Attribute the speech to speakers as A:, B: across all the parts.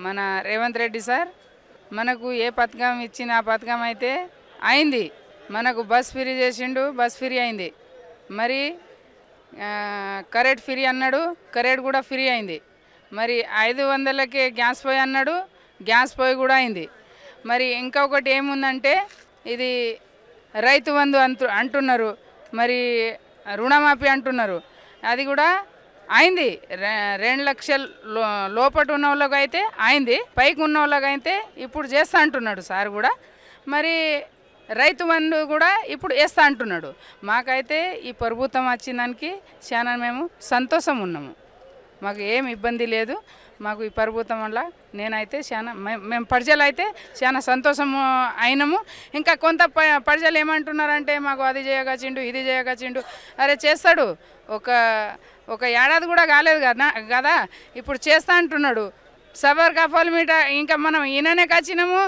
A: మన రేవంత్ రెడ్డి సార్ మనకు ఏ పథకం ఇచ్చిన ఆ పథకం అయితే అయింది. మనకు బస్ ఫ్రీ చేసిండు, బస్ ఫ్రీ అయింది. మరి కరెంట్ ఫ్రీ అన్నాడు, కరెంట్ కూడా ఫ్రీ అయింది. మరి 500కే గ్యాస్ పొయ్యి అన్నాడు, గ్యాస్ పొయ్యి కూడా అయింది. మరి ఇంకొకటి ఏముందంటే ఇది రైతు బంధు అంటున్నారు, మరి రుణమాఫీ అంటున్నారు, అది కూడా అయింది. 2 లక్షల లోపట ఉన్న వాళ్ళకి అయితే అయింది, పైకి ఉన్న వాళ్ళకి అయితే ఇప్పుడు చేస్తా అంటున్నాడు సార్ కూడా. మరి రైతు బంధు కూడా ఇప్పుడు వేస్తా అంటున్నాడు. మాకైతే ఈ ప్రభుత్వం వచ్చిందానికి చాలా మేము సంతోషం ఉన్నాము, మాకు ఏం ఇబ్బంది లేదు. మాకు ఈ ప్రభుత్వం వల్ల నేనైతే చాలా మేము ప్రజలు అయితే చాలా సంతోషం అయినాము. ఇంకా కొంత ప్రజలు ఏమంటున్నారంటే మాకు అది చేయగచ్చిండు, ఇది చేయగచ్చిండు. అరే చేస్తాడు, ఒక ఏడాది కూడా కాలేదు కదా ఇప్పుడు చేస్తా అంటున్నాడు. సబర్ కఫల్ మీట ఇంకా మనం ఈయననే కచ్చినాము.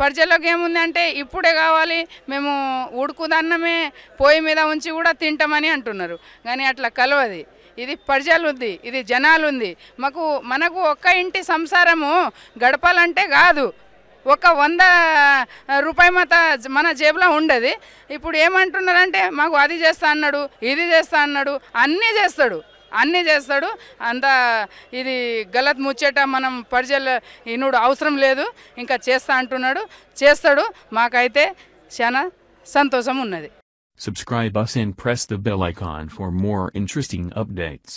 A: ప్రజలకు ఏముంది అంటే ఇప్పుడే కావాలి, మేము ఉడుకుదన్నమే పొయ్యి మీద ఉంచి కూడా తింటామని అంటున్నారు. కానీ అట్లా కలవది. ఇది ప్రజలు ఉంది, ఇది జనాలు ఉంది. మనకు ఒక్క ఇంటి సంసారము గడపాలంటే కాదు, ఒక 100 రూపాయి మన జేబులో ఉండదు. ఇప్పుడు ఏమంటున్నారంటే మాకు అది చేస్తా అన్నాడు, ఇది చేస్తా అన్నాడు, అన్నీ చేస్తాడు. అంత ఇది గలత్ ముచ్చట మనం ప్రజలు ఇనుడు అవసరం లేదు. ఇంకా చేస్తా అంటున్నాడు, చేస్తాడు. మాకైతే చాలా సంతోషం ఉన్నది.
B: Subscribe us and press the bell icon for more interesting updates.